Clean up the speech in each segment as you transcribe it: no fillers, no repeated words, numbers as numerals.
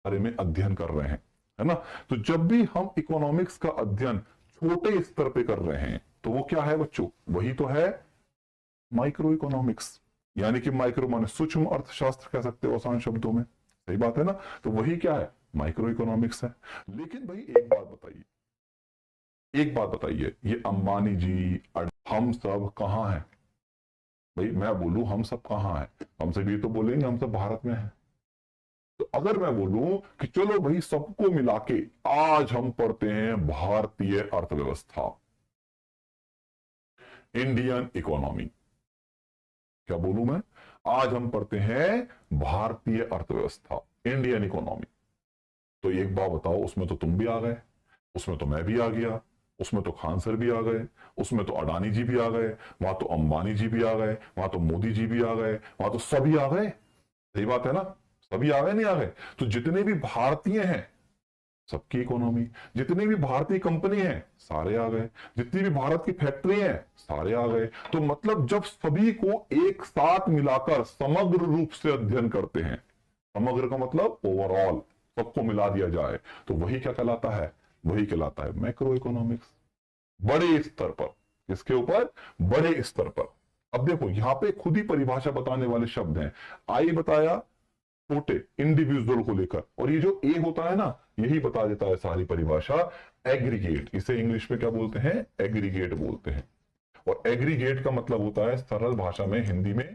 बारे में अध्ययन कर रहे हैं, है ना। तो जब भी हम इकोनॉमिक्स का अध्ययन छोटे स्तर पे कर रहे हैं तो वो क्या है बच्चों, वही तो है माइक्रो इकोनॉमिक्स। यानी कि माइक्रो माने सूक्ष्म अर्थशास्त्र कह सकते हो आसान शब्दों में, सही बात है ना। तो वही क्या है, माइक्रो इकोनॉमिक्स है। लेकिन भाई एक बात बताइए, ये अंबानी जी हम सब कहां हैं? भाई मैं बोलूं हम सब कहां हैं, हम सब ये तो बोलेंगे हम सब भारत में हैं। तो अगर मैं बोलूं कि चलो भाई सबको मिला के आज हम पढ़ते हैं भारतीय अर्थव्यवस्था, इंडियन इकोनॉमी, क्या बोलूं मैं, आज हम पढ़ते हैं भारतीय अर्थव्यवस्था, इंडियन इकोनॉमी। तो एक बात बताओ, उसमें तो तुम भी आ गए, उसमें तो मैं भी आ गया, उसमें तो खान सर भी आ गए, उसमें तो अडानी जी भी आ गए, वहां तो अंबानी जी भी आ गए, वहां तो मोदी जी भी आ गए, वहां तो सभी आ गए, सही बात है ना। सभी आ गए नहीं आ गए? तो जितने भी भारतीय हैं सबकी इकोनॉमी, जितनी भी भारतीय कंपनी है सारे आ गए, जितनी भी भारत की फैक्ट्री है सारे आ गए। तो मतलब जब सभी को एक साथ मिलाकर समग्र रूप से अध्ययन करते हैं, समग्र का मतलब ओवरऑल, सबको मिला दिया जाए, तो वही क्या कहलाता है, वही कहलाता है मैक्रो इकोनॉमिक्स। बड़े स्तर पर, किसके ऊपर, बड़े स्तर पर। अब देखो यहां पे खुद ही परिभाषा बताने वाले शब्द हैं। आई बताया छोटे इंडिविजुअल को लेकर, और ये जो ए होता है ना, यही बता देता है सारी परिभाषा। एग्रीगेट, इसे इंग्लिश में क्या बोलते हैं, एग्रीगेट बोलते हैं। और एग्रीगेट का मतलब होता है सरल भाषा में, हिंदी में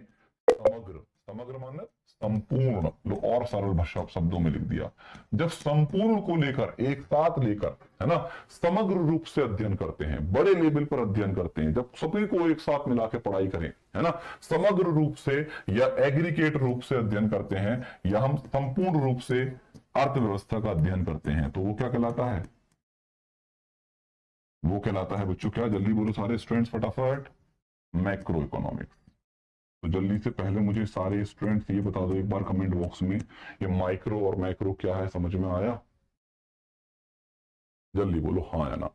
समग्र, समग्र माने संपूर्ण, लो और सरल भाषा शब्दों में लिख दिया। जब संपूर्ण को लेकर, एक साथ लेकर, है ना, समग्र रूप से अध्ययन करते हैं, बड़े लेवल पर अध्ययन करते हैं, जब सभी को एक साथ मिला के पढ़ाई करें, है ना, समग्र रूप से या एग्रीगेट रूप से अध्ययन करते हैं, या हम संपूर्ण रूप से अर्थव्यवस्था का अध्ययन करते हैं, तो वो क्या कहलाता है, वो कहलाता है बच्चों क्या, जल्दी बोलो सारे स्टूडेंट्स फटाफट, मैक्रो इकोनॉमिक्स। तो जल्दी से पहले मुझे सारे स्टूडेंट्स ये बता दो एक बार कमेंट बॉक्स में, ये माइक्रो और मैक्रो क्या है, समझ में आया? जल्दी बोलो हाँ या ना।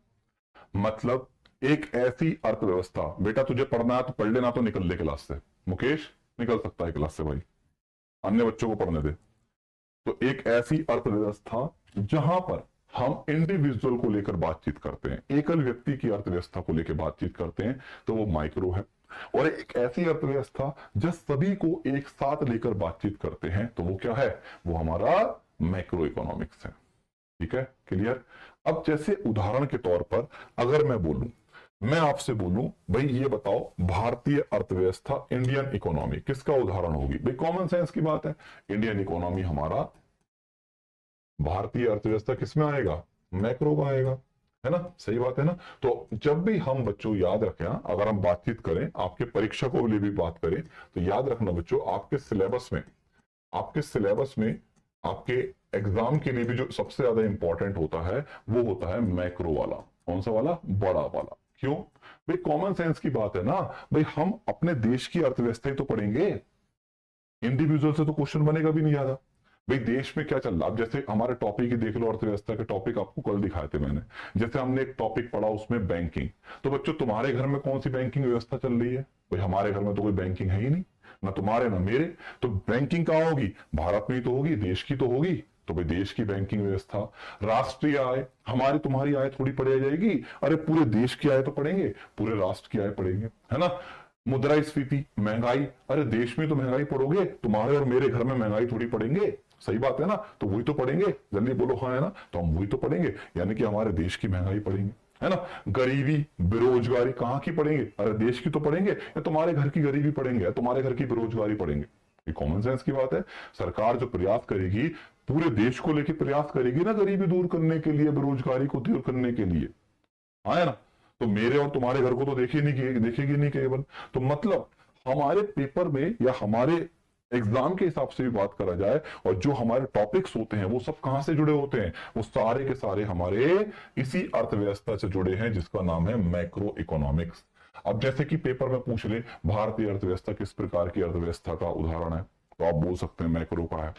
मतलब एक ऐसी अर्थव्यवस्था, बेटा तुझे पढ़ना है तो पढ़ लेना, तो निकल ले क्लास से, मुकेश निकल सकता है क्लास से भाई, अन्य बच्चों को पढ़ने दे। तो एक ऐसी अर्थव्यवस्था जहां पर हम इंडिविजुअल को लेकर बातचीत करते हैं, एकल व्यक्ति की अर्थव्यवस्था को लेकर बातचीत करते हैं, तो वो माइक्रो है। और एक ऐसी अर्थव्यवस्था जब सभी को एक साथ लेकर बातचीत करते हैं, तो वो क्या है, वो हमारा मैक्रो इकोनॉमिक्स है। ठीक है, क्लियर। अब जैसे उदाहरण के तौर पर अगर मैं बोलूं, मैं आपसे बोलूं भाई ये बताओ भारतीय अर्थव्यवस्था, इंडियन इकोनॉमी किसका उदाहरण होगी, भाई कॉमन सेंस की बात है, इंडियन इकोनॉमी हमारा, भारतीय अर्थव्यवस्था किसमें आएगा, मैक्रो का आएगा, है ना, सही बात है ना। तो जब भी हम बच्चों याद रखें, अगर हम बातचीत करें, आपके परीक्षा को लिए भी बात करें, तो याद रखना बच्चों, आपके सिलेबस में, आपके सिलेबस में, आपके एग्जाम के लिए भी जो सबसे ज्यादा इंपॉर्टेंट होता है वो होता है मैक्रो वाला। कौन सा वाला, बड़ा वाला। क्यों भाई, कॉमन सेंस की बात है ना भाई, हम अपने देश की अर्थव्यवस्था ही तो पढ़ेंगे, इंडिविजुअल से तो क्वेश्चन बनेगा भी नहीं ज्यादा। भाई देश में क्या चल रहा, अब जैसे हमारे टॉपिक ही देख लो, अर्थव्यवस्था के टॉपिक आपको कल दिखाए थे मैंने। जैसे हमने एक टॉपिक पढ़ा उसमें बैंकिंग, तो बच्चों तुम्हारे घर में कौन सी बैंकिंग व्यवस्था चल रही है, भाई हमारे घर में तो कोई बैंकिंग है ही नहीं, ना तुम्हारे ना मेरे। तो बैंकिंग कहां होगी, भारत में ही तो होगी, देश की तो होगी। तो भाई देश की बैंकिंग व्यवस्था, राष्ट्रीय आय, हमारी तुम्हारी आय थोड़ी पढ़ी जाएगी, अरे पूरे देश की आय तो पढ़ेंगे, पूरे राष्ट्र की आय पढ़ेंगे, है ना। मुद्रास्फीति, महंगाई, अरे देश में तो महंगाई पढ़ोगे, तुम्हारे और मेरे घर में महंगाई थोड़ी पढ़ेंगे, सही बात है ना। तो वही तो पढ़ेंगे, जल्दी बोलो हाँ है ना, तो हम वही तो पढ़ेंगे, यानी कि हमारे देश की महंगाई पढ़ेंगे, है ना। गरीबी बेरोजगारी कहां की पढ़ेंगे, अरे देश की तो पढ़ेंगे, या तुम्हारे घर की गरीबी पढ़ेंगे, या तुम्हारे घर की बेरोजगारी पढ़ेंगे। ये कॉमन सेंस की बात है। सरकार जो प्रयास करेगी, पूरे देश को लेकर प्रयास करेगी ना, गरीबी दूर करने के लिए, बेरोजगारी को दूर करने के लिए, हाँ है ना। तो मेरे और तुम्हारे घर को तो देखेगी नहीं केवल। तो मतलब हमारे पेपर में या हमारे एग्जाम के हिसाब से भी बात करा जाए, और जो हमारे टॉपिक्स होते हैं वो सब कहां से जुड़े होते हैं, वो सारे के सारे हमारे इसी अर्थव्यवस्था से जुड़े हैं, जिसका नाम है मैक्रो इकोनॉमिक्स। अब जैसे कि पेपर में पूछ ले भारतीय अर्थव्यवस्था किस प्रकार की अर्थव्यवस्था का उदाहरण है, तो आप बोल सकते हैं मैक्रो का है।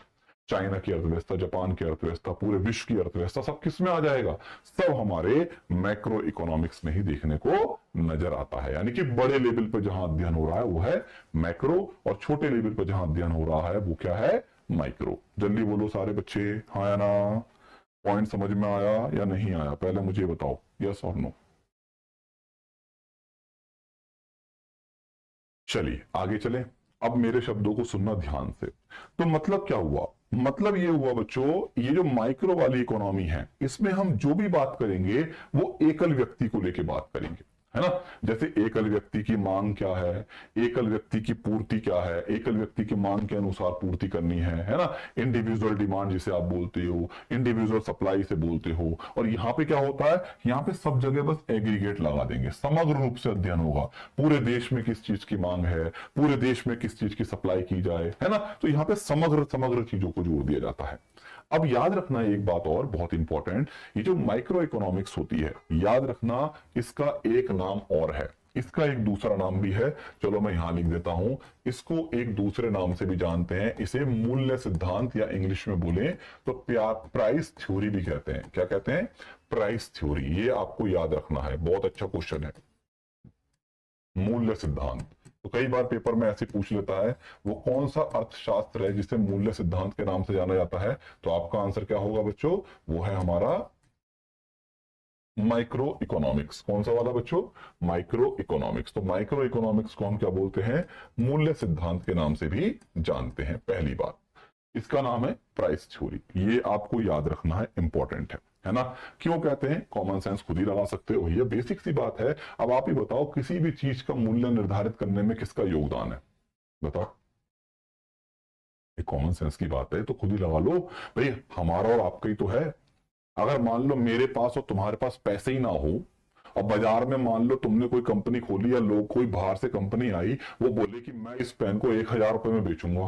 चाइना की अर्थव्यवस्था, जापान की अर्थव्यवस्था, पूरे विश्व की अर्थव्यवस्था, सब किस में आ जाएगा, सब हमारे मैक्रो इकोनॉमिक्स में ही देखने को नजर आता है। यानी कि बड़े लेवल पर जहां अध्ययन हो रहा है वो है मैक्रो, और छोटे लेवल पर जहां अध्ययन हो रहा है वो क्या है, माइक्रो। जल्दी बोलो सारे बच्चे, हाँ या ना, पॉइंट समझ में आया या नहीं आया, पहले मुझे बताओ, यस और नो। चलिए आगे चले। अब मेरे शब्दों को सुनना ध्यान से। तो मतलब क्या हुआ, मतलब ये हुआ बच्चों, ये जो माइक्रो वाली इकोनॉमी है इसमें हम जो भी बात करेंगे वो एकल व्यक्ति को लेके बात करेंगे, है ना। जैसे एकल व्यक्ति की मांग क्या है, एकल व्यक्ति की पूर्ति क्या है, एकल व्यक्ति की मांग के अनुसार पूर्ति करनी है ना। इंडिविजुअल डिमांड जिसे आप बोलते हो, इंडिविजुअल सप्लाई से बोलते हो। और यहाँ पे क्या होता है, यहाँ पे सब जगह बस एग्रीगेट लगा देंगे, समग्र रूप से अध्ययन होगा, पूरे देश में किस चीज की मांग है, पूरे देश में किस चीज की सप्लाई की जाए, है ना। तो यहाँ पे समग्र समग्र चीजों को जोड़ दिया जाता है। अब याद रखना एक बात और बहुत इंपॉर्टेंट, ये जो माइक्रो इकोनॉमिक्स होती है, याद रखना इसका एक नाम और है, इसका एक दूसरा नाम भी है। चलो मैं यहां लिख देता हूं, इसको एक दूसरे नाम से भी जानते हैं, इसे मूल्य सिद्धांत या इंग्लिश में बोले तो प्राइस थ्योरी भी कहते हैं। क्या कहते हैं, प्राइस थ्योरी। ये आपको याद रखना है, बहुत अच्छा क्वेश्चन है, मूल्य सिद्धांत। तो कई बार पेपर में ऐसे पूछ लेता है वो कौन सा अर्थशास्त्र है जिसे मूल्य सिद्धांत के नाम से जाना जाता है, तो आपका आंसर क्या होगा बच्चों, वो है हमारा माइक्रो इकोनॉमिक्स। कौन सा वाला बच्चों, माइक्रो इकोनॉमिक्स। तो माइक्रो इकोनॉमिक्स को हम क्या बोलते हैं, मूल्य सिद्धांत के नाम से भी जानते हैं। पहली बात, इसका नाम है प्राइस थ्योरी, ये आपको याद रखना है, इंपॉर्टेंट है ना। क्यों कहते हैं, कॉमन सेंस खुद ही लगा सकते हो, ये बेसिक सी बात है। अब आप ही बताओ, किसी भी चीज का मूल्य निर्धारित करने में किसका योगदान है, बताओ। ये कॉमन सेंस की बात है तो खुद ही लगा लो भाई, हमारा और आपका ही तो है। अगर मान लो मेरे पास और तुम्हारे पास पैसे ही ना हो, और बाजार में मान लो तुमने कोई कंपनी खोली या लोग कोई बाहर से कंपनी आई, वो बोले कि मैं इस पेन को 1,000 रुपए में बेचूंगा,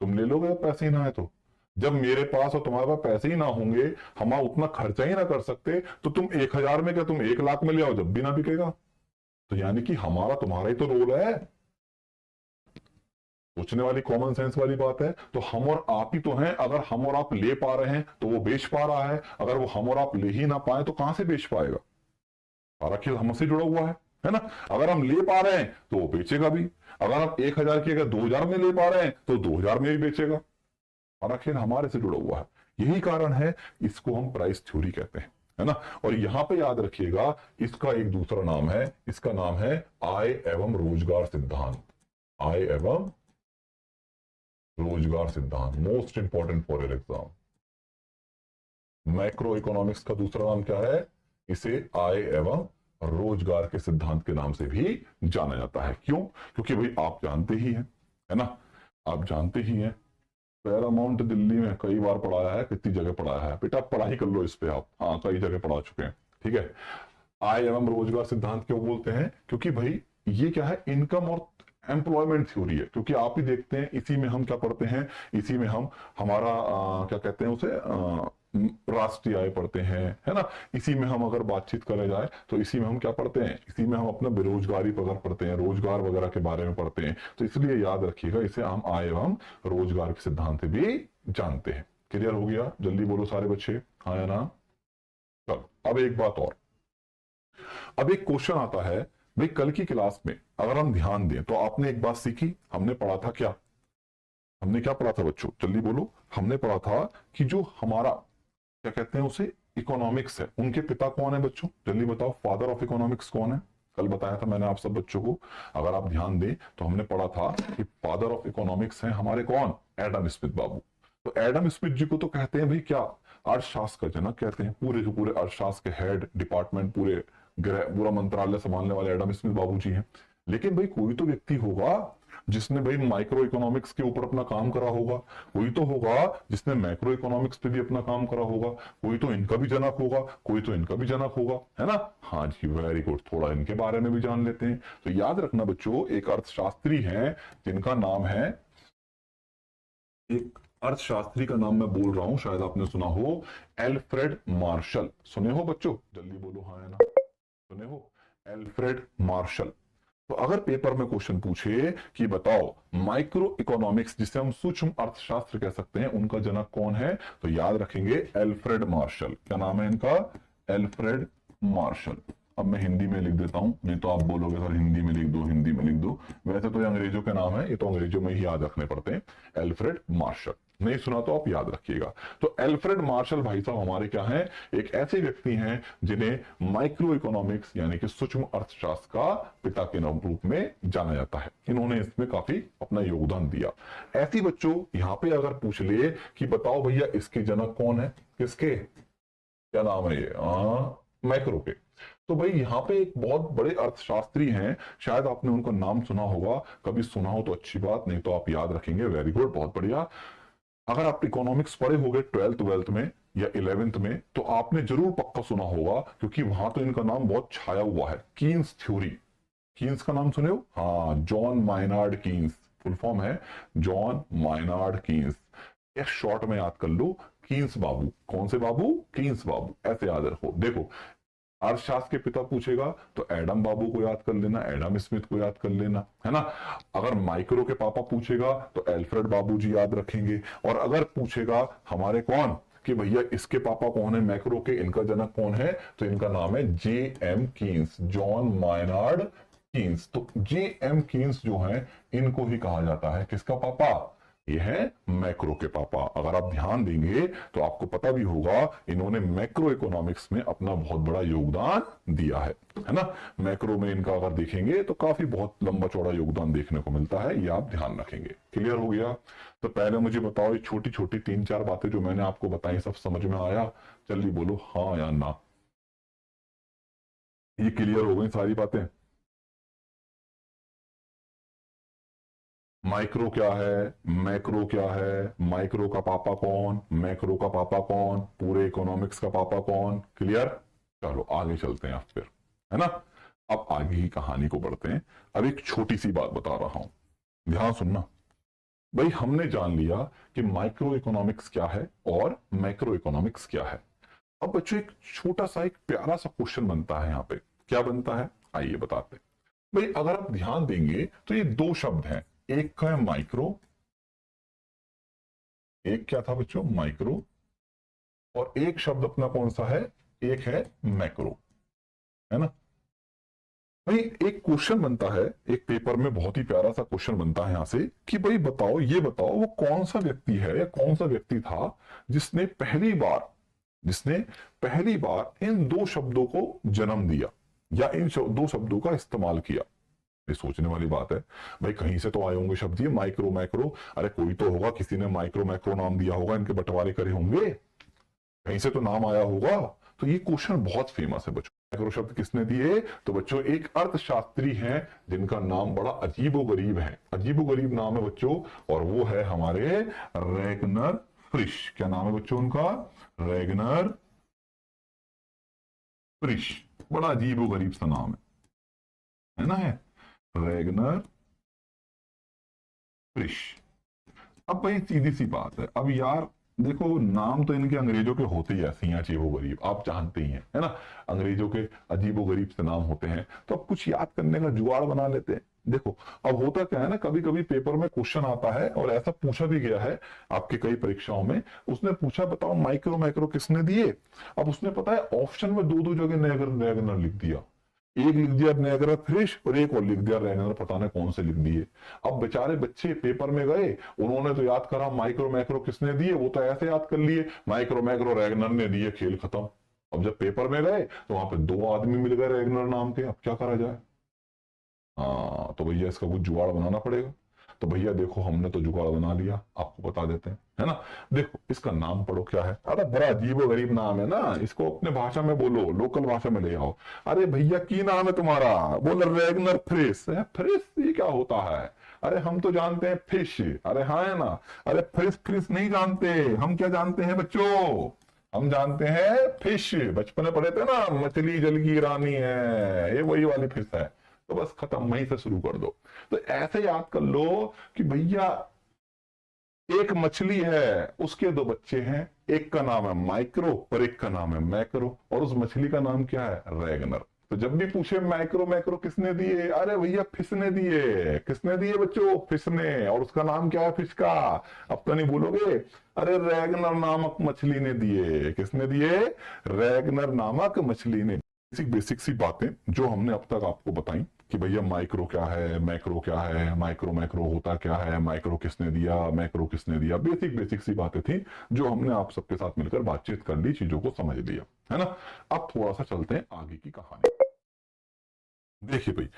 तुम ले लोगे पैसे ही ना है तो। जब मेरे पास और तुम्हारे पास पैसे ही ना होंगे, हम उतना खर्चा ही ना कर सकते, तो तुम 1,000 में क्या तुम 1 लाख में ले आओ, जब भी ना बिकेगा। तो यानी कि हमारा तुम्हारा ही तो रोल है, सोचने वाली कॉमन सेंस वाली बात है। तो हम और आप ही तो हैं, अगर हम और आप ले पा रहे हैं तो वो बेच पा रहा है, अगर वो हम और आप ले ही ना पाए तो कहां से बेच पाएगा, सारा खेल हमसे जुड़ा हुआ है ना। अगर हम ले पा रहे हैं तो वो बेचेगा भी, अगर हम 1,000 की अगर 2,000 में ले पा रहे हैं तो 2,000 में भी बेचेगा, सारा खेल हमारे से जुड़ा हुआ है। यही कारण है इसको हम प्राइस थ्योरी कहते हैं, है ना। और यहां पे याद रखिएगा, इसका एक दूसरा नाम है, इसका नाम है आय एवं रोजगार सिद्धांत। आय एवं रोजगार सिद्धांत, most important for your exam. Macro economics का दूसरा नाम क्या है, इसे आय एवं रोजगार के सिद्धांत के नाम से भी जाना जाता है। क्यों, क्योंकि भाई आप जानते ही हैं, है ना, आप जानते ही हैं, पैरामाउंट दिल्ली में कई बार पढ़ाया है, कितनी जगह पढ़ाया है बेटा, पढ़ाई कर लो इस पे आप, हाँ कई जगह पढ़ा चुके हैं, ठीक है। आय एवं रोजगार सिद्धांत क्यों बोलते हैं, क्योंकि भाई ये क्या है, इनकम और एम्प्लॉयमेंट थ्योरी है। क्योंकि आप ही देखते हैं, इसी में हम क्या पढ़ते हैं, इसी में हम हमारा क्या कहते हैं उसे, राष्ट्रीय आय पढ़ते हैं, है ना। इसी में हम अगर बातचीत करें जाए तो इसी में हम क्या पढ़ते हैं, इसी में हम अपना बेरोजगारी पर पढ़ते हैं, रोजगार वगैरह के बारे में पढ़ते हैं। तो इसलिए याद रखिएगा, इसे हम आय एवं रोजगार के सिद्धांत भी जानते हैं। क्लियर हो गया, जल्दी बोलो सारे बच्चे, हाँ या ना। चलो अब एक बात और, अब एक क्वेश्चन आता है भाई, कल की क्लास में अगर हम ध्यान दें तो आपने एक बात सीखी, हमने पढ़ा था क्या, हमने क्या पढ़ा था बच्चों, जल्दी बोलो। हमने पढ़ा था कि जो हमारा क्या कहते हैं उसे, इकोनॉमिक्स है, उनके पिता कौन है बच्चों, जल्दी बताओ, फादर ऑफ इकोनॉमिक्स कौन है। कल बताया था मैंने आप सब बच्चों को, अगर आप ध्यान दें तो हमने पढ़ा था कि फादर ऑफ इकोनॉमिक्स है हमारे कौन, एडम स्मिथ बाबू। तो एडम स्मिथ जी को तो कहते हैं भाई क्या, अर्थशास्त्र का जनक कहते हैं, पूरे के पूरे अर्थशास्त्र के हेड डिपार्टमेंट, पूरे पूरा मंत्रालय संभालने वाले एडम स्मिथ बाबू जी हैं। लेकिन भाई कोई तो व्यक्ति होगा जिसने भाई माइक्रो इकोनॉमिक्स के ऊपर अपना काम करा होगा, कोई तो होगा जिसने मैक्रो इकोनॉमिक्स पे भी अपना काम करा होगा, कोई तो इनका भी जनक होगा, कोई तो इनका भी जनक होगा, है ना। हाँ जी वेरी गुड, थोड़ा इनके बारे में भी जान लेते हैं। तो याद रखना बच्चों, एक अर्थशास्त्री हैं जिनका नाम है, एक अर्थशास्त्री का नाम मैं बोल रहा हूं, शायद आपने सुना हो, एल्फ्रेड मार्शल। सुने हो बच्चों, जल्दी बोलो हाँ है ना, सुने हो, एल्फ्रेड मार्शल। तो अगर पेपर में क्वेश्चन पूछे कि बताओ माइक्रो इकोनॉमिक्स जिसे हम सूक्ष्म अर्थशास्त्र कह सकते हैं, उनका जनक कौन है, तो याद रखेंगे एल्फ्रेड मार्शल। क्या नाम है इनका, एल्फ्रेड मार्शल। अब मैं हिंदी में लिख देता हूं, नहीं तो आप बोलोगे सर हिंदी में लिख दो, हिंदी में लिख दो। वैसे तो ये अंग्रेजों के नाम है, ये तो अंग्रेजों में ही याद रखने पड़ते हैं। एल्फ्रेड मार्शल, नहीं सुना तो आप याद रखिएगा। तो एल्फ्रेड मार्शल भाई साहब हमारे क्या हैं, एक ऐसे व्यक्ति हैं जिन्हें माइक्रो इकोनॉमिक्स यानी कि सूक्ष्म अर्थशास्त्र का पिता के रूप में जाना जाता है। इन्होंने इसमें काफी अपना योगदान दिया। ऐसी बच्चों यहाँ पे अगर पूछ ले कि बताओ भैया इसके जनक कौन है, किसके, क्या नाम है ये, मैक्रो के, तो भाई यहाँ पे एक बहुत बड़े अर्थशास्त्री हैं, शायद आपने उनका नाम सुना होगा, कभी सुना हो तो अच्छी बात, नहीं तो आप याद रखेंगे, वेरी गुड, बहुत बढ़िया। अगर आप इकोनॉमिक्स पढ़े होंगे 12th में या 11th में, तो आपने जरूर पक्का सुना होगा, क्योंकि वहां तो इनका नाम बहुत छाया हुआ है, कीन्स थ्योरी। कीन्स का नाम सुने हो, हाँ, जॉन माइनार्ड कीन्स, फुल फॉर्म है जॉन माइनार्ड कीन्स। एक शॉर्ट में याद कर लो, कीन्स बाबू। कौन से बाबू, कीन्स बाबू, ऐसे याद रखो। देखो अर्थशास्त्र के पिता पूछेगा तो एडम बाबू को याद कर लेना, एडम स्मिथ को याद कर लेना, है ना। अगर माइक्रो के पापा पूछेगा तो एल्फ्रेड बाबू जी याद रखेंगे। और अगर पूछेगा हमारे कौन कि भैया इसके पापा कौन है मैक्रो के, इनका जनक कौन है, तो इनका नाम है जे एम कीन्स, जॉन माइनार्ड कीन्स। तो जे एम कीन्स जो है इनको ही कहा जाता है किसका पापा, ये है मैक्रो के पापा। अगर आप ध्यान देंगे तो आपको पता भी होगा इन्होंने मैक्रो इकोनॉमिक्स में अपना बहुत बड़ा योगदान दिया है ना। मैक्रो में इनका अगर देखेंगे तो काफी बहुत लंबा चौड़ा योगदान देखने को मिलता है, ये आप ध्यान रखेंगे। क्लियर हो गया। तो पहले मुझे बताओ ये छोटी छोटी 3-4 बातें जो मैंने आपको बताई सब समझ में आया, जल्दी बोलो हाँ या ना। ये क्लियर हो गई सारी बातें। माइक्रो क्या है, मैक्रो क्या है, माइक्रो का पापा कौन, मैक्रो का पापा कौन, पूरे इकोनॉमिक्स का पापा कौन, क्लियर। चलो आगे चलते हैं आप फिर, है ना। अब आगे की कहानी को बढ़ते हैं। अब एक छोटी सी बात बता रहा हूं, ध्यान सुनना। भाई हमने जान लिया कि माइक्रो इकोनॉमिक्स क्या है और मैक्रो इकोनॉमिक्स क्या है। अब बच्चों एक छोटा सा एक प्यारा सा क्वेश्चन बनता है यहाँ पे, क्या बनता है आइए बताते हैं। भाई अगर आप ध्यान देंगे तो ये दो शब्द हैं, एक का है माइक्रो, एक क्या था बच्चों माइक्रो, और एक शब्द अपना कौन सा है, एक है मैक्रो, है ना। भाई एक क्वेश्चन बनता है एक पेपर में, बहुत ही प्यारा सा क्वेश्चन बनता है यहां से कि भाई बताओ, ये बताओ वो कौन सा व्यक्ति है या कौन सा व्यक्ति था जिसने पहली बार इन दो शब्दों को जन्म दिया या इन दो शब्दों का इस्तेमाल किया। ये सोचने वाली बात है। भाई कहीं से तो आए होंगे शब्द ये माइक्रो मैक्रो, अरे कोई तो होगा, किसी ने माइक्रो मैक्रो नाम दिया होगा, इनके बंटवारे करे होंगे, कहीं से तो नाम आया होगा। तो ये क्वेश्चन बहुत फेमस है बच्चों। मैक्रो शब्द किसने दिए, तो बच्चों एक अर्थशास्त्री हैं जिनका नाम बड़ा अजीबोगरीब है, अजीबोगरीब नाम है बच्चों, और वो है हमारे रैगनर फ्रिश। क्या नाम है बच्चों उनका, रैगनर फ्रिश। बड़ा अजीबोगरीब सा नाम है ना, है रैगनर फ्रिश। अब भाई सीधी सी बात है, अब यार देखो नाम तो इनके अंग्रेजों के होते ही ऐसे ही अजीबो गरीब, आप जानते ही हैं, है ना। अंग्रेजों के अजीबो गरीब से नाम होते हैं, तो अब कुछ याद करने का जुगाड़ बना लेते हैं। देखो अब होता क्या है ना, कभी कभी पेपर में क्वेश्चन आता है और ऐसा पूछा भी गया है आपके कई परीक्षाओं में, उसने पूछा बताओ माइक्रो मैक्रो किसने दिए। अब उसने पता है ऑप्शन में दो दो जगह रैगनर लिख दिया, एक लिख दिया रैगनर फ्रिश और एक और लिख दिया रैगनर पता नहीं कौन से लिख दिए। अब बेचारे बच्चे पेपर में गए, उन्होंने तो याद करा माइक्रो मैक्रो किसने दिए, वो तो ऐसे याद कर लिए माइक्रो मैक्रो रैगनर ने दिए, खेल खत्म। अब जब पेपर में गए तो वहां पे दो आदमी मिल गए रैगनर नाम के, अब क्या करा जाए। हाँ तो भैया इसका कुछ जुगाड़ बनाना पड़ेगा। तो भैया देखो हमने तो जुगाड़ बना लिया, आपको बता देते हैं, है ना। देखो इसका नाम पढ़ो क्या है, अरे बड़ा अजीबो गरीब नाम है ना, इसको अपने भाषा में बोलो, लोकल भाषा में ले आओ। अरे भैया की नाम है तुम्हारा, बोल रैगनर फ्रिश है। फ्रिश ये क्या होता है, अरे हम तो जानते हैं फिश, अरे हाँ है ना। अरे फ्रिश फ्रिश नहीं जानते, हम क्या जानते हैं बच्चों, हम जानते हैं फिश, बचपन में पढ़े थे ना, मछली जल की रानी है, ये वही वाली फिश है। तो बस खत्म, वहीं से शुरू कर दो। तो ऐसे याद कर लो कि भैया एक मछली है, उसके दो बच्चे हैं, एक का नाम है माइक्रो और एक का नाम है मैक्रो, और उस मछली का नाम क्या है, रैगनर। तो जब भी पूछे माइक्रो मैक्रो किसने दिए, अरे भैया फिश ने दिए। किसने दिए बच्चों, फिश ने, और उसका नाम क्या है फिश का, अब तो नहीं बोलोगे, अरे रैगनर नामक मछली ने दिए। किसने दिए, रैगनर नामक मछली ने। बेसिक बेसिक सी बातें जो हमने अब तक आपको बताई कि भैया माइक्रो क्या है, मैक्रो क्या है, माइक्रो मैक्रो होता क्या है, माइक्रो किसने दिया, मैक्रो किसने दिया, बेसिक बेसिक सी बातें थी जो हमने आप सबके साथ मिलकर बातचीत कर ली, चीजों को समझ लिया, है ना। अब थोड़ा सा चलते हैं आगे की कहानी। देखिए भाई,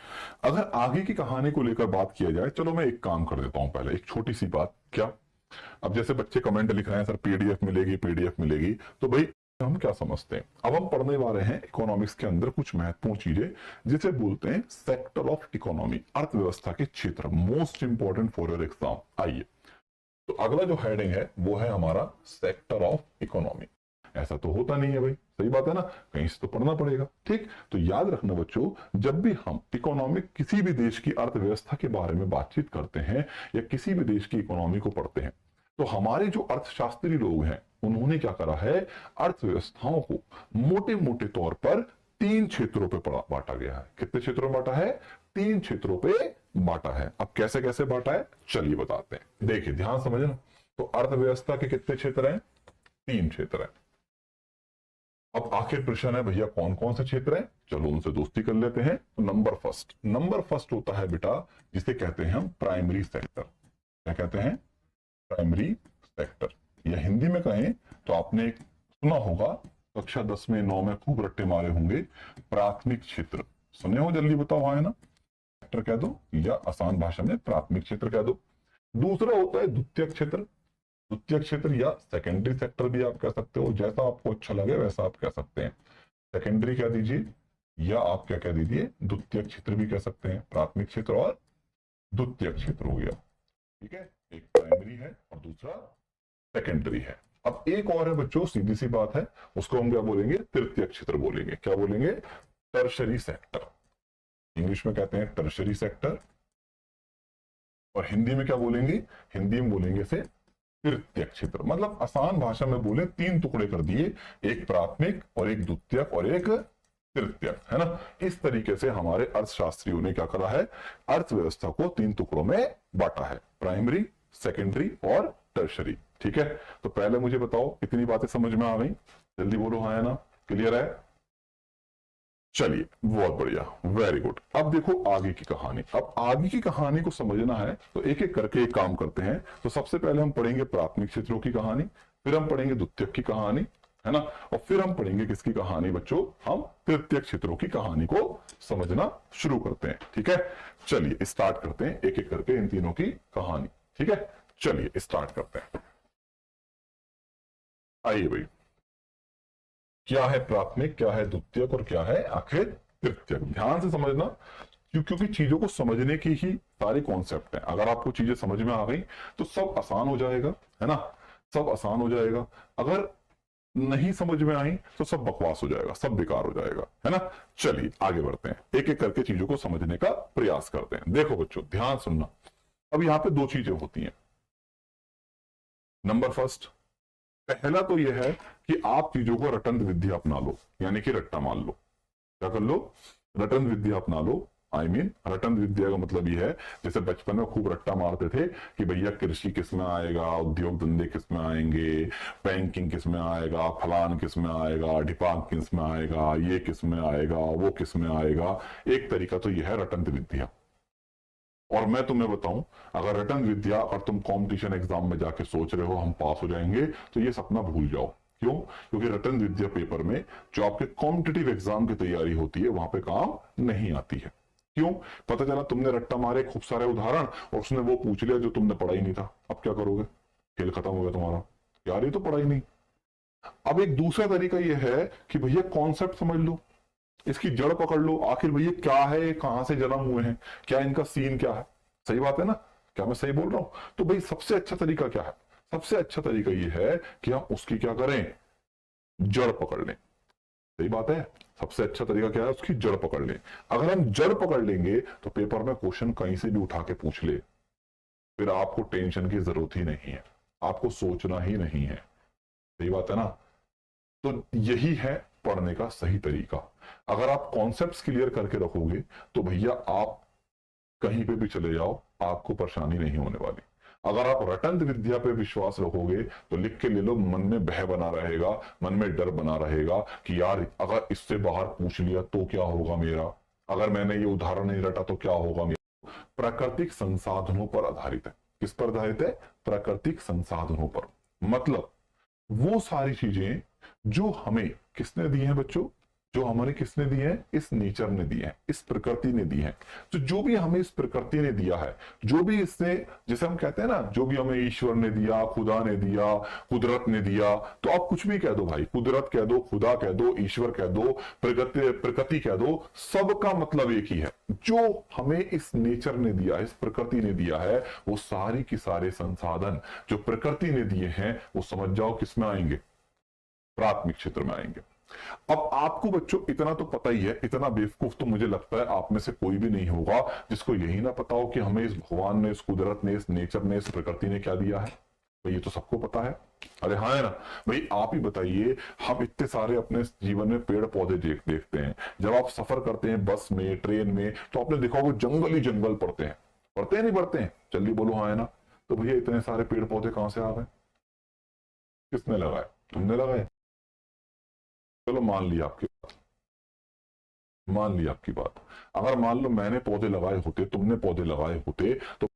अगर आगे की कहानी को लेकर बात किया जाए, चलो मैं एक काम कर देता हूं, पहले एक छोटी सी बात। क्या, अब जैसे बच्चे कमेंट लिख रहे हैं सर पीडीएफ मिलेगी, पीडीएफ मिलेगी, तो भाई हम क्या समझते हैं, अब हम पढ़ने वाले हैं इकोनॉमिक्स के अंदर कुछ महत्वपूर्ण चीजें जिसे बोलते हैं सेक्टर ऑफ इकोनॉमी, अर्थव्यवस्था के क्षेत्र, most important for your exam. आइए, तो अगला जो हेडिंग है वो है हमारा सेक्टर ऑफ इकोनॉमी। ऐसा तो होता नहीं है भाई, सही बात है ना, कहीं से तो पढ़ना पड़ेगा। ठीक, तो याद रखना बच्चों, जब भी हम इकोनॉमिक किसी भी देश की अर्थव्यवस्था के बारे में बातचीत करते हैं या किसी भी देश की इकोनॉमी को पढ़ते हैं, तो हमारे जो अर्थशास्त्री लोग हैं उन्होंने क्या करा है, अर्थव्यवस्थाओं को मोटे मोटे तौर पर 3 क्षेत्रों पे बांटा गया है। कितने क्षेत्रों में बांटा है, 3 क्षेत्रों पे बांटा है। अब कैसे कैसे बांटा है चलिए बताते हैं। देखिए ध्यान समझना, तो अर्थव्यवस्था के कितने क्षेत्र हैं, 3 क्षेत्र हैं। अब आखिर प्रश्न है भैया कौन कौन से क्षेत्र हैं, चलो उनसे दोस्ती कर लेते हैं। तो नंबर फर्स्ट होता है बेटा जिसे कहते हैं हम प्राइमरी सेक्टर। क्या कहते हैं, प्राइमरी सेक्टर, या हिंदी में कहें तो आपने एक सुना होगा, कक्षा 10 में 9 में खूब रट्टे मारे होंगे, प्राथमिक क्षेत्र। सुने हो, जल्दी बताओ, हाँ है ना, सेक्टर कह दो या आसान भाषा में प्राथमिक क्षेत्र कह दो। दूसरा होता है द्वितीयक क्षेत्र, द्वितीयक क्षेत्र या सेकेंडरी सेक्टर भी आप कह सकते हो, जैसा आपको अच्छा लगे वैसा आप कह सकते हैं। सेकेंडरी कह दीजिए या आप क्या कह दीजिए, द्वितीयक क्षेत्र भी कह सकते हैं। प्राथमिक क्षेत्र और द्वितीयक क्षेत्र हो गया, ठीक है, एक प्राइमरी है और दूसरा सेकेंडरी है। अब एक और है बच्चों, सीधी सी बात है, उसको हम क्या बोलेंगे, तृतीयक क्षेत्र बोलेंगे। क्या बोलेंगे, टर्शरी सेक्टर, इंग्लिश में कहते हैं टर्शरी सेक्टर, और हिंदी में क्या बोलेंगे, हिंदी में बोलेंगे इसे तृतीयक क्षेत्र। मतलब आसान भाषा में बोले 3 टुकड़े कर दिए, एक प्राथमिक और एक द्वितीयक और एक तृतीयक, है ना। इस तरीके से हमारे अर्थशास्त्रियों ने क्या करा है, अर्थव्यवस्था को 3 टुकड़ों में बांटा है, प्राइमरी, सेकेंडरी और टर्शरी। ठीक है, तो पहले मुझे बताओ इतनी बातें समझ में आ गई, जल्दी बोलो हाँ है ना, क्लियर है। चलिए बहुत बढ़िया, वेरी गुड। अब देखो आगे की कहानी, अब आगे की कहानी को समझना है तो एक एक करके एक काम करते हैं। तो सबसे पहले हम पढ़ेंगे प्राथमिक क्षेत्रों की कहानी, फिर हम पढ़ेंगे द्वितीयक की कहानी, है ना, और फिर हम पढ़ेंगे किसकी कहानी बच्चों, हम तृतीयक क्षेत्रों की कहानी को समझना शुरू करते हैं। ठीक है, चलिए स्टार्ट करते हैं एक एक करके इन तीनों की कहानी। ठीक है, चलिए स्टार्ट करते हैं। आइए भाई, क्या है प्राथमिक, क्या है द्वितीयक और क्या है आखिर तृतीयक, ध्यान से समझना, क्योंकि चीजों को समझने की ही सारे कॉन्सेप्ट है। अगर आपको चीजें समझ में आ गई तो सब आसान हो जाएगा, है ना, सब आसान हो जाएगा। अगर नहीं समझ में आई तो सब बकवास हो जाएगा, सब बेकार हो जाएगा, है ना। चलिए आगे बढ़ते हैं, एक एक करके चीजों को समझने का प्रयास करते हैं। देखो बच्चों ध्यान सुनना, अब यहां पे 2 चीजें होती हैं। नंबर फर्स्ट, पहला तो यह है कि आप चीजों को रटंत विद्या अपना लो, यानी कि रट्टा मान लो। क्या कर लो, रटंत विद्या अपना लो। आई मीन रटंत विद्या का मतलब यह है, जैसे बचपन में खूब रट्टा मारते थे कि भैया कृषि किस में आएगा, उद्योग धंधे किस में आएंगे, बैंकिंग किस में आएगा, फलान किस में आएगा, डिपांग किस में आएगा, ये किस में आएगा, वो किस में आएगा। एक तरीका तो यह है रटंत विद्या। और मैं तुम्हें बताऊं, अगर रटन विद्या और तुम कंपटीशन एग्जाम में जाके सोच रहे हो हम पास हो जाएंगे, तो ये सपना भूल जाओ। क्यों, क्योंकि रटन विद्या पेपर में जो आपके कॉम्पिटिटिव एग्जाम की तैयारी होती है वहां पे काम नहीं आती है। क्यों, पता चला तुमने रट्टा मारे खूब सारे उदाहरण और उसने वो पूछ लिया जो तुमने पढ़ा ही नहीं था, अब क्या करोगे, खेल खत्म हो गया तुम्हारा, यार ये तो पढ़ा ही नहीं। अब एक दूसरा तरीका यह है कि भैया कॉन्सेप्ट समझ लो, इसकी जड़ पकड़ लो, आखिर भैया क्या है, कहां से जन्म हुए हैं, क्या इनका सीन क्या है। सही बात है ना, क्या मैं सही बोल रहा हूं। तो भाई सबसे अच्छा तरीका क्या है, सबसे अच्छा तरीका यह है कि हम उसकी क्या करें, जड़ पकड़ लें। सही बात है, सबसे अच्छा तरीका क्या है, उसकी जड़ पकड़ लें। अगर हम जड़ पकड़ लेंगे तो पेपर में क्वेश्चन कहीं से भी उठा के पूछ ले, फिर आपको टेंशन की जरूरत ही नहीं है, आपको सोचना ही नहीं है। सही बात है ना, तो यही है पढ़ने का सही तरीका। अगर आप कॉन्सेप्ट्स क्लियर करके रखोगे तो भैया आप कहीं पे भी चले जाओ, आपको परेशानी नहीं होने वाली। अगर आप रटंत विद्या पे विश्वास रखोगे तो लिख के ले लो, मन में भय बना रहेगा, मन में डर बना रहेगा कि यार अगर इससे बाहर पूछ लिया तो क्या होगा मेरा, अगर मैंने ये उदाहरण नहीं रटा तो क्या होगा मेरा। प्राकृतिक संसाधनों पर आधारित है। किस पर आधारित है? प्राकृतिक संसाधनों पर। मतलब वो सारी चीजें जो हमें किसने दी है बच्चों, जो हमारे किसने दी है? इस नेचर ने दी है, इस प्रकृति ने दी है। तो जो भी हमें इस प्रकृति ने दिया है, जो भी इसने, जैसे हम कहते हैं ना, जो भी हमें ईश्वर ने दिया, खुदा ने दिया, कुदरत ने दिया, तो आप कुछ भी कह दो भाई, कुदरत कह दो, खुदा कह दो, ईश्वर कह दो, प्रकृति कह दो, सबका मतलब एक ही है। जो हमें इस नेचर ने दिया, इस प्रकृति ने दिया है, वो सारी की सारे संसाधन जो प्रकृति ने दिए हैं, वो समझ जाओ किस में आएंगे? प्राथमिक क्षेत्र में आएंगे। अब आपको बच्चों इतना तो पता ही है, इतना बेवकूफ तो मुझे लगता है आप में से कोई भी नहीं होगा जिसको यही ना पता हो कि हमें इस भगवान ने, इस कुदरत ने, इस नेचर ने, इस प्रकृति ने क्या दिया है। भाई ये तो सबको पता है। अरे हाँ है ना भाई, आप ही बताइए, हम इतने सारे अपने जीवन में पेड़ पौधे देखते हैं, जब आप सफर करते हैं बस में, ट्रेन में, तो आपने देखा होगा जंगल ही जंगल पड़ते हैं, पड़ते हैं नहीं पड़ते हैं? जल्दी बोलो हाँ है ना। तो भैया इतने सारे पेड़ पौधे कहां से आ गए? किसने लगाए? तुमने लगाए? चलो मान लिया आपकी बात, मान लिया आपकी बात। अगर मान लो मैंने पौधे लगाए होते, तुमने पौधे लगाए होते, तो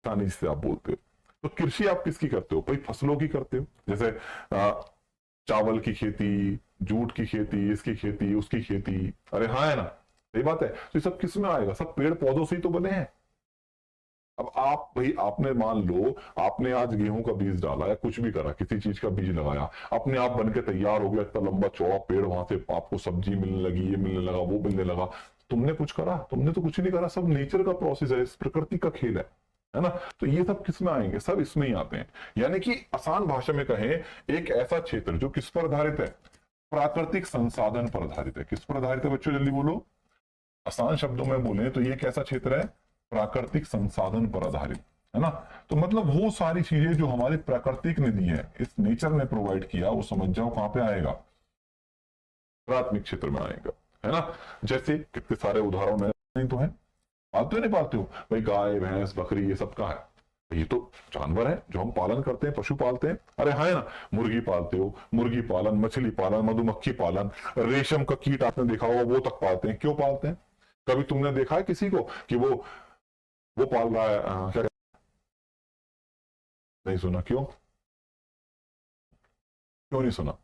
आसानी से आप बोलते हो। तो कृषि आप किसकी करते हो भाई? फसलों की करते हो। जैसे चावल की खेती, जूट की खेती, इसकी खेती, उसकी खेती। अरे हाँ है ना, सही बात है। तो ये सब किस में आएगा? सब पेड़ पौधों से ही तो बने हैं। अब आप भाई, आपने मान लो आपने आज गेहूं का बीज डाला या कुछ भी करा, किसी चीज का बीज लगाया, अपने आप बन के तैयार हो गया, इतना लंबा चौड़ा पेड़, वहां से आपको सब्जी मिलने लगी, ये मिलने लगा, वो मिलने लगा। तुमने कुछ करा? तुमने तो कुछ नहीं करा, सब नेचर का प्रोसेस है, इस प्रकृति का खेल है ना। तो ये सब किस में आएंगे? सब इसमें ही आते हैं। यानी कि आसान भाषा में कहें, एक ऐसा क्षेत्र जो किस पर आधारित है? प्राकृतिक संसाधन पर आधारित है। किस पर आधारित है बच्चों? जल्दी बोलो। आसान शब्दों में बोले तो ये कैसा क्षेत्र है? प्राकृतिक संसाधन पर आधारित, है ना। तो मतलब वो सारी चीजें जो हमारी प्राकृतिक ने दी है, इस नेचर ने प्रोवाइड किया, वो समझ जाओ कहां पे आएगा? प्राथमिक क्षेत्र में आएगा, है ना। जैसे कितने सारे उदाहरण है, नहीं तो है, पालते हो नहीं पालते हो भाई? गाय, भैंस, बकरी, ये सब का है, ये तो जानवर है जो हम पालन करते हैं, पशु पालते हैं। अरे हाँ है ना, मुर्गी पालते हो, मुर्गी पालन, मछली पालन, मधुमक्खी पालन, रेशम का कीट आपने देखा होगा, वो तक पालते हैं। क्यों पालते हैं? कभी तुमने देखा है किसी को कि वो पाल रहा है? क्या? नहीं सुना? क्यों? क्यों नहीं सुना?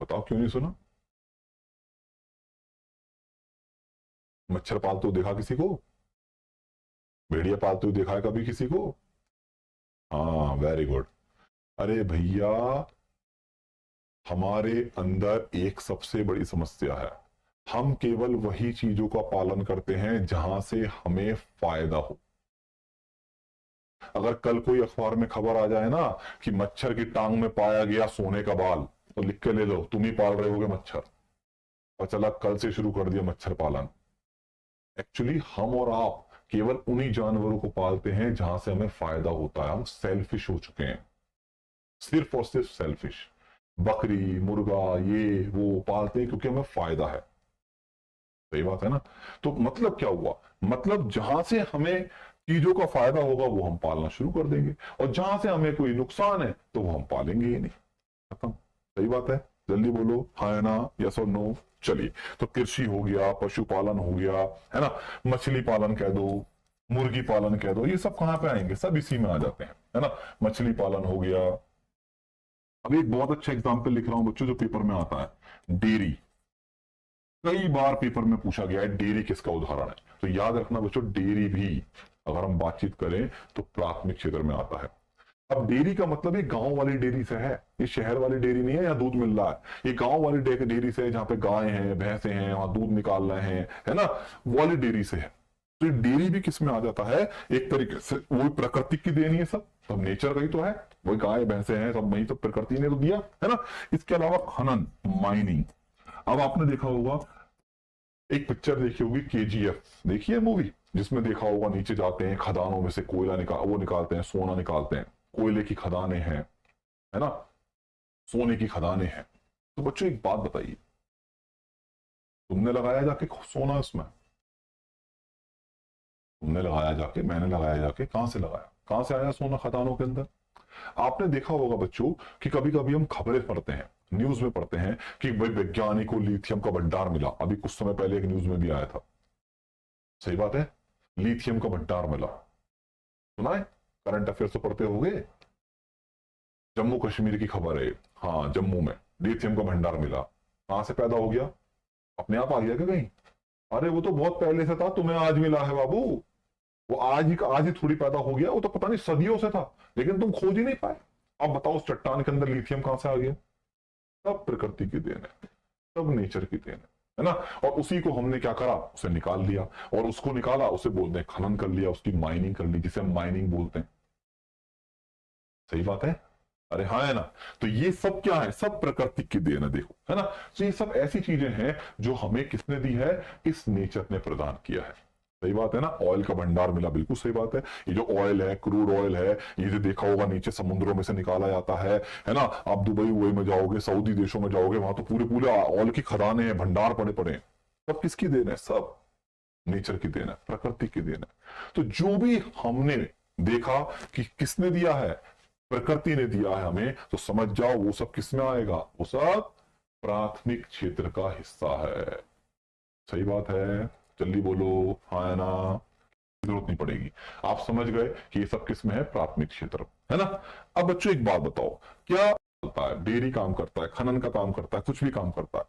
बताओ क्यों नहीं सुना? मच्छर पालते हुए देखा किसी को? भेड़िया पालते हुए देखा है कभी किसी को? हाँ, वेरी गुड। अरे भैया, हमारे अंदर एक सबसे बड़ी समस्या है, हम केवल वही चीजों का पालन करते हैं जहां से हमें फायदा हो। अगर कल कोई अखबार में खबर आ जाए ना कि मच्छर की टांग में पाया गया सोने का बाल, तो लिख के ले लो, तुम ही पाल रहे होगे मच्छर, और चला कल से शुरू कर दिया मच्छर पालन। एक्चुअली हम और आप केवल उन्हीं जानवरों को पालते हैं जहां से हमें फायदा होता है। हम सेल्फिश हो चुके हैं, सिर्फ और सिर्फ सेल्फिश। बकरी, मुर्गा, ये वो पालते हैं क्योंकि हमें फायदा है। सही बात है ना। तो मतलब क्या हुआ? मतलब जहां से हमें चीजों का फायदा होगा वो हम पालना शुरू कर देंगे, और जहां से हमें कोई नुकसान है तो वो हम पालेंगे ही नहीं। खत्म। सही बात है। जल्दी बोलो हाँ ना, यस और नो। चलिए, तो कृषि हो गया, पशुपालन हो गया, है ना, मछली पालन कह दो, मुर्गी पालन कह दो, ये सब कहां पे आएंगे? सब इसी में आ जाते हैं, है ना। मछली पालन हो गया। अभी एक बहुत अच्छा एग्जाम्पल लिख रहा हूं बच्चों जो पेपर में आता है, डेयरी। कई बार पेपर में पूछा गया है डेयरी किसका उदाहरण है, तो याद रखना बच्चों, डेयरी भी अगर हम बातचीत करें तो प्राथमिक क्षेत्र में आता है। अब डेयरी का मतलब ये गांव वाली डेयरी से है, ये शहर वाली डेयरी नहीं है यहाँ दूध मिल रहा है। ये गांव वाली डेयरी से है, जहां पे गाय हैं, भैंसे हैं, वहां दूध निकाल रहे हैं, है ना, वाली डेयरी से है। तो डेयरी भी किस में आ जाता है? एक तरीके से वो प्रकृति की देन है, सब नेचर का ही तो है। वही गाय भैंसे हैं, सब वही तो प्रकृति ने तो दिया, है ना। इसके अलावा खनन, माइनिंग। अब आपने देखा होगा, एक पिक्चर देखी होगी केजीएफ, देखी है मूवी, जिसमें देखा होगा नीचे जाते हैं खदानों में से कोयला वो निकालते हैं, सोना निकालते हैं। कोयले की खदानें हैं, है ना, सोने की खदानें हैं। तो बच्चों एक बात बताइए, तुमने लगाया जाके सोना उसमें? तुमने लगाया जाके, मैंने लगाया जाके, कहां से लगाया, कहां से आया सोना खदानों के अंदर? आपने देखा होगा बच्चों कि कभी कभी हम खबरें पढ़ते हैं, न्यूज में पढ़ते हैं कि भाई वैज्ञानिक को लिथियम का भंडार मिला। अभी कुछ समय पहले एक न्यूज में भी आया था, सही बात है, लिथियम का भंडार मिला। सुना है? करंट अफेयर्स तो पढ़ते होंगे। जम्मू कश्मीर की खबर है, हाँ, जम्मू में लिथियम का भंडार मिला। कहां से पैदा हो गया? अपने आप आ गया क्या कहीं? अरे वो तो बहुत पहले से था, तुम्हें आज मिला है बाबू। वो आज ही थोड़ी पैदा हो गया, वो तो पता नहीं सदियों से था, लेकिन तुम खोज ही नहीं पाए। अब बताओ उस चट्टान के अंदर लिथियम कहां से आ गया? सब प्रकृति की देन है, सब नेचर की देन है ना। और उसी को हमने क्या करा, उसे निकाल लिया, और उसको निकाला, उसे बोलते हैं खनन कर लिया, उसकी माइनिंग कर ली, जिसे हम माइनिंग बोलते हैं। सही बात है? अरे हाँ, है ना। तो ये सब क्या है? सब प्रकृति की देन है, देखो, है ना। तो ये सब ऐसी चीजें हैं जो हमें किसने दी है? इस नेचर ने प्रदान किया है। सही बात है ना। ऑयल का भंडार मिला, बिल्कुल सही बात है। ये जो ऑयल है, क्रूड ऑयल है, ये जो देखा होगा नीचे समुद्रों में से निकाला जाता है ना। आप दुबई वुबई में जाओगे, सऊदी देशों में जाओगे, वहां तो पूरे पूरे ऑयल की खदानें हैं, भंडार पड़े पड़े हैं। सब किसकी देन है? सब नेचर की देन है, प्रकृति की देन है। तो जो भी हमने देखा कि किसने दिया है, प्रकृति ने दिया है हमें, तो समझ जाओ वो सब किस में आएगा? वो सब प्राथमिक क्षेत्र का हिस्सा है। सही बात है? जल्दी बोलो, हाँ है ना। जरूरत नहीं पड़ेगी, आप समझ गए कि ये सब किस में है? प्राथमिक क्षेत्र, है ना। अब बच्चों एक बात बताओ, क्या होता है? डेयरी काम करता है, खनन का काम करता है, कुछ भी काम करता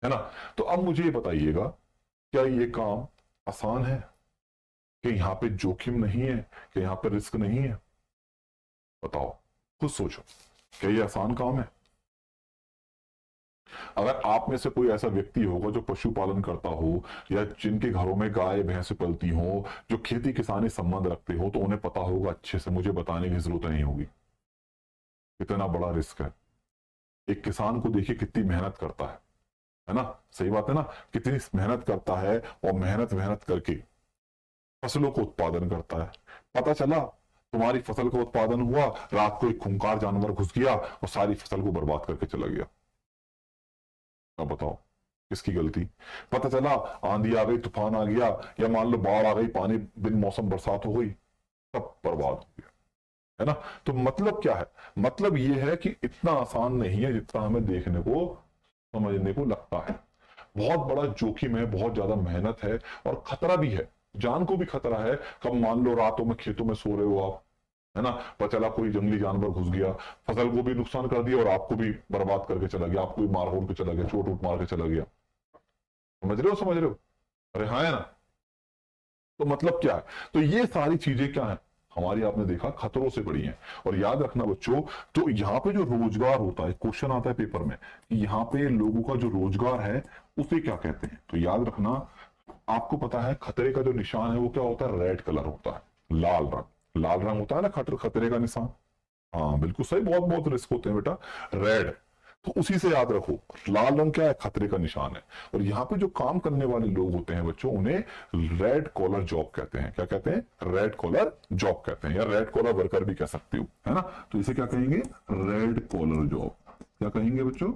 है ना। तो अब मुझे ये बताइएगा, क्या ये काम आसान है? कि यहाँ पे जोखिम नहीं है? कि यहाँ पे रिस्क नहीं है? बताओ, खुद सोचो, क्या ये आसान काम है? अगर आप में से कोई ऐसा व्यक्ति होगा जो पशुपालन करता हो, या जिनके घरों में गाय भैंस पलती हो, जो खेती किसानी संबंध रखते हो, तो उन्हें पता होगा अच्छे से, मुझे बताने की जरूरत नहीं होगी कितना बड़ा रिस्क है। एक किसान को देखिए कितनी मेहनत करता है ना। सही बात है ना। कितनी मेहनत करता है, और मेहनत मेहनत करके फसलों को उत्पादन करता है। पता चला तुम्हारी फसल का उत्पादन हुआ, रात को एक खूंखार जानवर घुस गया और सारी फसल को बर्बाद करके चला गया। अब बताओ किसकी गलती? पता चला आंधी आ गई, तूफान आ गया, या मान लो बाढ़ आ गई, पानी बिन मौसम बरसात हो गई, सब बर्बाद हो गया, है ना। तो मतलब क्या है? मतलब ये है कि इतना आसान नहीं है जितना हमें देखने को, समझने को लगता है। बहुत बड़ा जोखिम है, बहुत ज्यादा मेहनत है, और खतरा भी है, जान को भी खतरा है। कब मान लो रातों में खेतों में सो रहे हो आप, है ना, पता चला कोई जंगली जानवर घुस गया, फसल को भी नुकसान कर दिया और आपको भी बर्बाद करके चला गया, आपको भी मार होड़ के चला गया, चोट उट मार के चला गया। समझ रहे हो? समझ रहे हो? अरे हाँ, है ना। तो मतलब क्या है? तो ये सारी चीजें क्या है? हमारी, आपने देखा, खतरों से बड़ी हैं। और याद रखना बच्चों, तो यहाँ पे जो रोजगार होता है, क्वेश्चन आता है पेपर में कि यहाँ पे लोगों का जो रोजगार है उसे क्या कहते हैं, तो याद रखना, आपको पता है खतरे का जो निशान है वो क्या होता है? रेड कलर होता है, लाल रंग, लाल रंग होता है ना खतरे का निशान। हाँ बिल्कुल सही, बहुत बहुत रिस्क होते हैं बेटा, रेड। तो उसी से याद रखो, लाल रंग क्या है? खतरे का निशान है। और यहाँ पे जो काम करने वाले लोग होते हैं बच्चों, उन्हें रेड कॉलर जॉब कहते हैं। क्या कहते हैं? रेड कॉलर जॉब कहते हैं, या रेड कॉलर वर्कर भी कह सकते हो, है ना। तो इसे क्या कहेंगे? Red collar job. क्या कहेंगे बच्चों?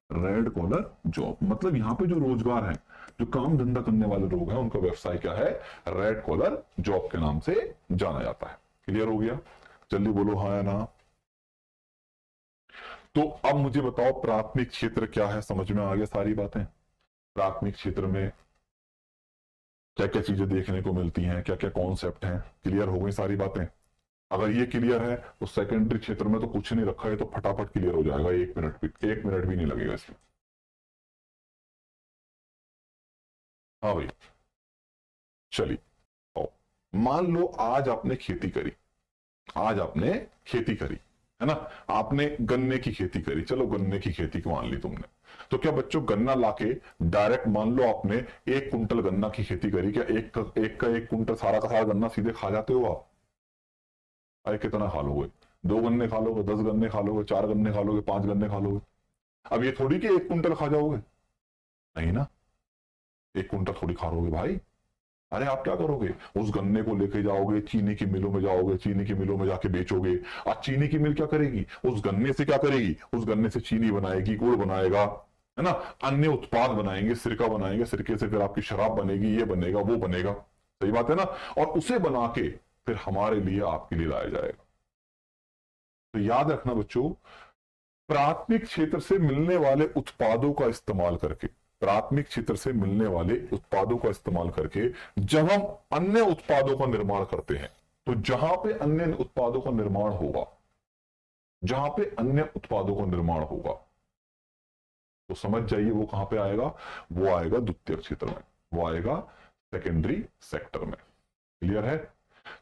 Red collar job. मतलब यहाँ पे जो रोजगार है, जो काम धंधा करने वाले लोग हैं, उनका व्यवसाय क्या है? रेड कॉलर जॉब के नाम से जाना जाता है। क्लियर हो गया? जल्दी बोलो, हाँ या ना। तो अब मुझे बताओ प्राथमिक क्षेत्र क्या है? समझ में आ गया सारी बातें? प्राथमिक क्षेत्र में क्या क्या चीजें देखने को मिलती हैं, क्या क्या कॉन्सेप्ट हैं, क्लियर हो गई सारी बातें? अगर ये क्लियर है तो सेकेंडरी क्षेत्र में तो कुछ नहीं रखा है, तो फटाफट क्लियर हो जाएगा, 1 मिनट भी नहीं लगेगा इसमें। हाँ भाई, चलिए, आओ। मान लो आज आपने खेती करी, आज आपने खेती करी, है ना। आपने गन्ने की खेती करी, चलो गन्ने की खेती को मान ली तुमने। तो क्या बच्चों गन्ना लाके डायरेक्ट, मान लो आपने 1 कुंटल गन्ना की खेती करी, क्या एक कुंटल सारा का सारा गन्ना सीधे खा जाते हो आप? अरे कितना खा लोगे? 2 गन्ने खा लोगे, 10 गन्ने खा लोगे, 4 गन्ने खा लोगे, 5 गन्ने खा लोगे? अब ये थोड़ी कि 1 कुंटल खा जाओगे, नहीं ना। 1 कुंटल थोड़ी खा लोगे भाई, अरे आप क्या करोगे, उस गन्ने को लेके जाओगे, चीनी की मिलों में जाओगे, चीनी की मिलों में जाके बेचोगे। आज चीनी की मिल क्या करेगी, उस गन्ने से क्या करेगी, उस गन्ने से चीनी बनाएगी, गुड़ बनाएगा, है ना, अन्य उत्पाद बनाएंगे, सिरका बनाएंगे, सिरके से फिर आपकी शराब बनेगी, ये बनेगा वो बनेगा, सही बात है ना। और उसे बना के फिर हमारे लिए आपके लिए लाया जाएगा। तो याद रखना बच्चों, प्राथमिक क्षेत्र से मिलने वाले उत्पादों का इस्तेमाल करके, प्राथमिक क्षेत्र से मिलने वाले उत्पादों का इस्तेमाल करके जब हम अन्य उत्पादों का निर्माण करते हैं, तो जहां पे अन्य उत्पादों का निर्माण होगा, जहां पे अन्य उत्पादों का निर्माण होगा, तो समझ जाइए वो कहां पे आएगा, वो आएगा द्वितीय क्षेत्र में, वो आएगा सेकेंडरी सेक्टर में। क्लियर है।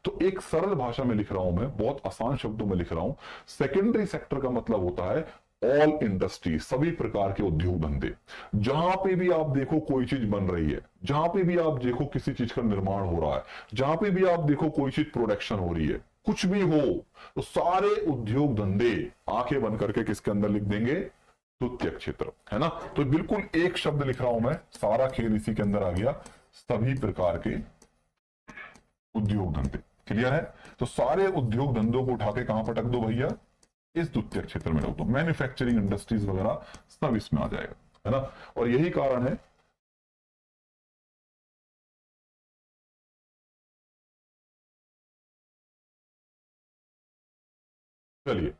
तो एक सरल भाषा में लिख रहा हूं मैं, बहुत आसान शब्दों में लिख रहा हूं। सेकेंडरी सेक्टर का मतलब होता है ऑल इंडस्ट्री, सभी प्रकार के उद्योग धंधे। जहां पे भी आप देखो कोई चीज बन रही है, जहां पे भी आप देखो किसी चीज का निर्माण हो रहा है, जहां पे भी आप देखो कोई चीज प्रोडक्शन हो रही है, कुछ भी हो, तो सारे उद्योग धंधे आंखें बंद करके किसके अंदर लिख देंगे, द्वितीय क्षेत्र, है ना। तो बिल्कुल एक शब्द लिख रहा हूं मैं, सारा खेल इसी के अंदर आ गया, सभी प्रकार के उद्योग धंधे। क्लियर है। तो सारे उद्योग धंधों को उठा के कहां पटक दो भैया, इस द्वितीय क्षेत्र में रख दो, मैन्युफैक्चरिंग इंडस्ट्रीज वगैरह सब इसमें आ जाएगा, है ना। और यही कारण है, चलिए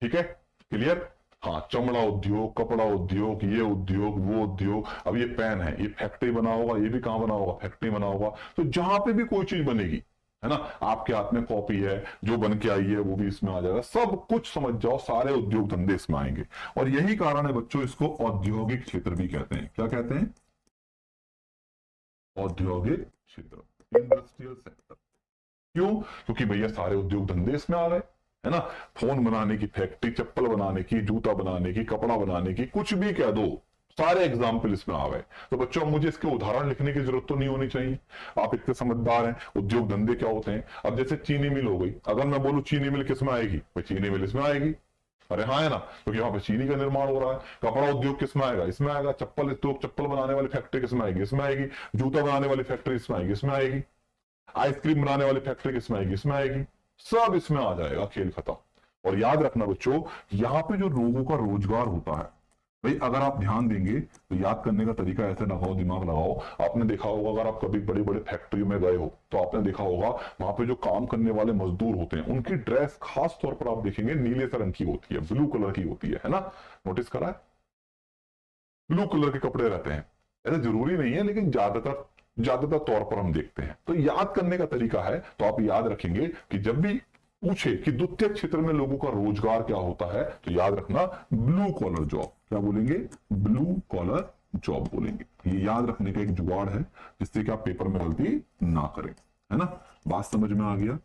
ठीक है, क्लियर। हाँ, चमड़ा उद्योग, कपड़ा उद्योग, ये उद्योग, वो उद्योग। अब ये पेन है, ये फैक्ट्री बना होगा, ये भी कहां बना होगा, फैक्ट्री बना होगा। तो जहां पे भी कोई चीज बनेगी, है ना, आपके हाथ में कॉपी है, जो बन के आई है वो भी इसमें आ जाएगा, सब कुछ समझ जाओ, सारे उद्योग धंधे इसमें आएंगे। और यही कारण है बच्चों, इसको औद्योगिक क्षेत्र भी कहते हैं। क्या कहते हैं, औद्योगिक क्षेत्र, इंडस्ट्रियल सेक्टर। क्यों, क्योंकि भैया सारे उद्योग धंधे इसमें आ गए, है ना। फोन बनाने की फैक्ट्री, चप्पल बनाने की, जूता बनाने की, कपड़ा बनाने की, कुछ भी कह दो, सारे एग्जाम्पल इसमें आ गए। तो बच्चों मुझे इसके उदाहरण लिखने की जरूरत तो नहीं होनी चाहिए, आप इतने समझदार हैं। उद्योग धंधे क्या होते हैं, अब जैसे चीनी मिल हो गई, अगर मैं बोलूं चीनी मिल किसमें आएगी, भाई चीनी मिल इसमें आएगी, अरे हाँ है ना, क्योंकि यहाँ पे चीनी का निर्माण हो रहा है। कपड़ा उद्योग किसमें आएगा, इसमें आएगा। चप्पल उद्योग, चप्पल बनाने वाली फैक्ट्री किसमें आएगी, इसमें आएगी। जूता बनाने वाली फैक्ट्री इसमें आएगी, इसमें आएगी। आइसक्रीम बनाने वाली फैक्ट्री किसमें आएगी, इसमें आएगी। सब इसमें आ जाएगा, खेल खत्म। और याद रखना बच्चों, यहाँ पे जो लोगों का रोजगार होता है, भाई अगर आप ध्यान देंगे तो याद करने का तरीका ऐसे लगाओ, दिमाग लगाओ। आपने देखा होगा, अगर आप कभी बड़ी बड़ी फैक्ट्री में गए हो तो आपने देखा होगा, वहां पे जो काम करने वाले मजदूर होते हैं, उनकी ड्रेस खास तौर पर आप देखेंगे नीले से रंग की होती है, ब्लू कलर की होती है ना। नोटिस करा है, ब्लू कलर के कपड़े रहते हैं। ऐसा जरूरी नहीं है, लेकिन ज्यादातर तौर पर हम देखते हैं। तो याद करने का तरीका है, तो आप याद रखेंगे कि जब भी पूछे कि द्वितीय क्षेत्र में लोगों का रोजगार क्या होता है, तो याद रखना ब्लू कॉलर जॉब। क्या बोलेंगे, ब्लू कॉलर जॉब बोलेंगे। ये याद रखने का एक जुगाड़ है, जिससे कि आप पेपर में गलती ना करें, है ना। बात समझ में आ गया।